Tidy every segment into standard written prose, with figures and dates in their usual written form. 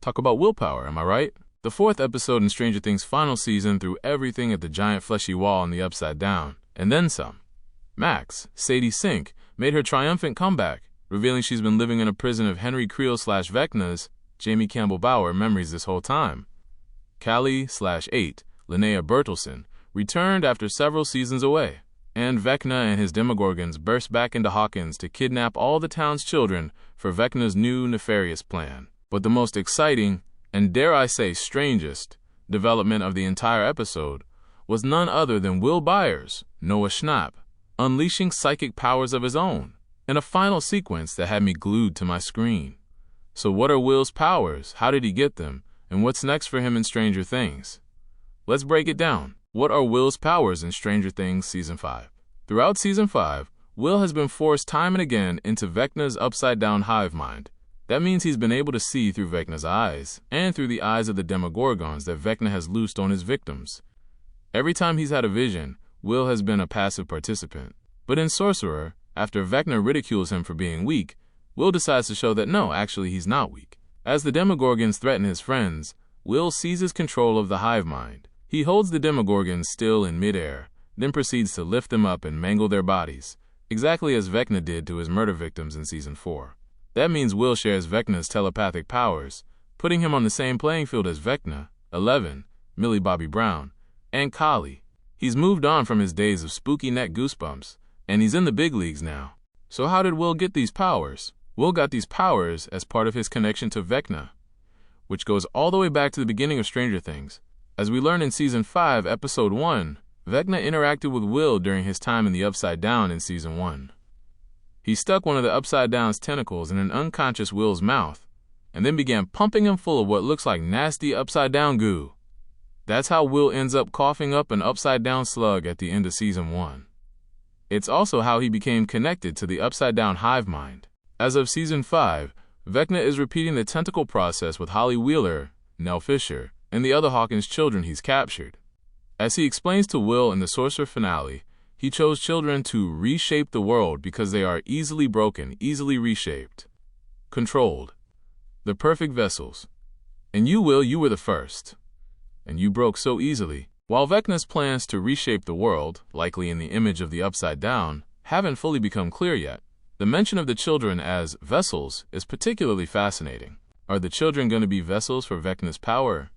Talk about willpower, am I right? The fourth episode in Stranger Things' final season threw everything at the giant fleshy wall in the Upside Down, and then some. Max, Sadie Sink, made her triumphant comeback, revealing she's been living in a prison of Henry Creel/Vecna's, Jamie Campbell Bower, memories this whole time. Callie/8, Linnea Bertelsen, returned after several seasons away, and Vecna and his Demogorgons burst back into Hawkins to kidnap all the town's children for Vecna's new nefarious plan. But the most exciting, and dare I say strangest, development of the entire episode was none other than Will Byers, Noah Schnapp, unleashing psychic powers of his own, in a final sequence that had me glued to my screen. So what are Will's powers, how did he get them, and what's next for him in Stranger Things? Let's break it down. What are Will's powers in Stranger Things Season 5? Throughout Season 5, Will has been forced time and again into Vecna's upside-down hive mind. That means he's been able to see through Vecna's eyes, and through the eyes of the Demogorgons that Vecna has loosed on his victims. Every time he's had a vision, Will has been a passive participant. But in Sorcerer, after Vecna ridicules him for being weak, Will decides to show that no, actually he's not weak. As the Demogorgons threaten his friends, Will seizes control of the hive mind. He holds the Demogorgons still in midair, then proceeds to lift them up and mangle their bodies, exactly as Vecna did to his murder victims in Season 4. That means Will shares Vecna's telepathic powers, putting him on the same playing field as Vecna, 11, Millie Bobby Brown, and Callie. He's moved on from his days of spooky neck goosebumps, and he's in the big leagues now. So how did Will get these powers? Will got these powers as part of his connection to Vecna, which goes all the way back to the beginning of Stranger Things. As we learn in Season 5, Episode 1, Vecna interacted with Will during his time in the Upside Down in Season 1. He stuck one of the Upside Down's tentacles in an unconscious Will's mouth, and then began pumping him full of what looks like nasty Upside Down goo. That's how Will ends up coughing up an Upside Down slug at the end of Season 1. It's also how he became connected to the Upside Down hive mind. As of Season 5, Vecna is repeating the tentacle process with Holly Wheeler, Nell Fisher, and the other Hawkins children he's captured. As he explains to Will in the Sorcerer finale, he chose children to reshape the world because they are easily broken, easily reshaped, controlled, the perfect vessels. And you, Will, you were the first, and you broke so easily. While Vecna's plans to reshape the world, likely in the image of the Upside Down, haven't fully become clear yet, the mention of the children as vessels is particularly fascinating. Are the children going to be vessels for Vecna's power?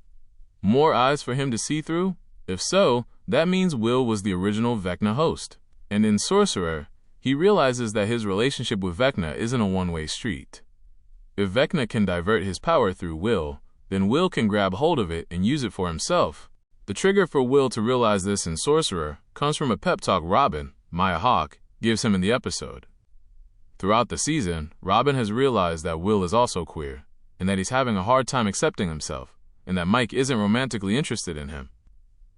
More eyes for him to see through? If so, that means Will was the original Vecna host. And in Sorcerer, he realizes that his relationship with Vecna isn't a one-way street. If Vecna can divert his power through Will, then Will can grab hold of it and use it for himself. The trigger for Will to realize this in Sorcerer comes from a pep talk Robin, Maya Hawke, gives him in the episode. Throughout the season, Robin has realized that Will is also queer, and that he's having a hard time accepting himself, and that Mike isn't romantically interested in him.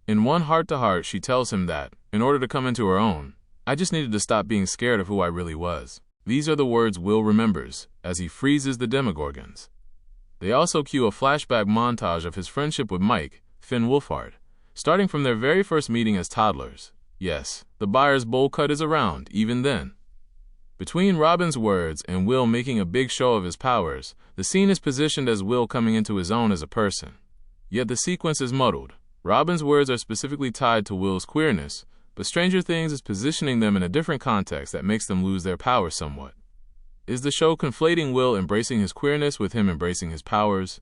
In one heart-to-heart, she tells him that, in order to come into her own, I just needed to stop being scared of who I really was. These are the words Will remembers as he freezes the Demogorgons. They also cue a flashback montage of his friendship with Mike, Finn Wolfhard, starting from their very first meeting as toddlers. Yes, the Byers bowl cut is around, even then. Between Robin's words and Will making a big show of his powers, the scene is positioned as Will coming into his own as a person. Yet the sequence is muddled. Robin's words are specifically tied to Will's queerness, but Stranger Things is positioning them in a different context that makes them lose their power somewhat. Is the show conflating Will embracing his queerness with him embracing his powers?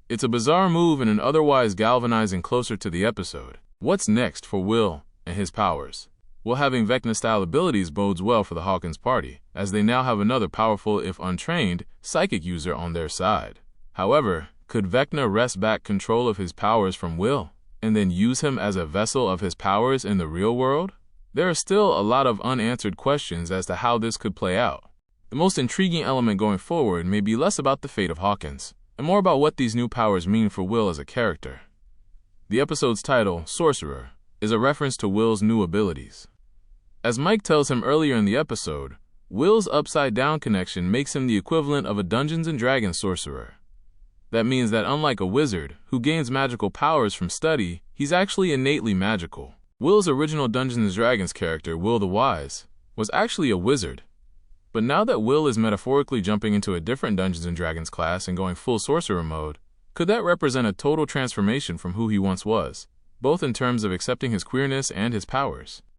It's a bizarre move and an otherwise galvanizing closer to the episode. What's next for Will and his powers? Will having Vecna-style abilities bodes well for the Hawkins party, as they now have another powerful, if untrained, psychic user on their side. However, could Vecna wrest back control of his powers from Will, and then use him as a vessel of his powers in the real world? There are still a lot of unanswered questions as to how this could play out. The most intriguing element going forward may be less about the fate of Hawkins, and more about what these new powers mean for Will as a character. The episode's title, Sorcerer, is a reference to Will's new abilities. As Mike tells him earlier in the episode, Will's upside-down connection makes him the equivalent of a Dungeons & Dragons sorcerer. That means that unlike a wizard, who gains magical powers from study, he's actually innately magical. Will's original Dungeons & Dragons character, Will the Wise, was actually a wizard. But now that Will is metaphorically jumping into a different Dungeons & Dragons class and going full sorcerer mode, Could that represent a total transformation from who he once was, both in terms of accepting his queerness and his powers?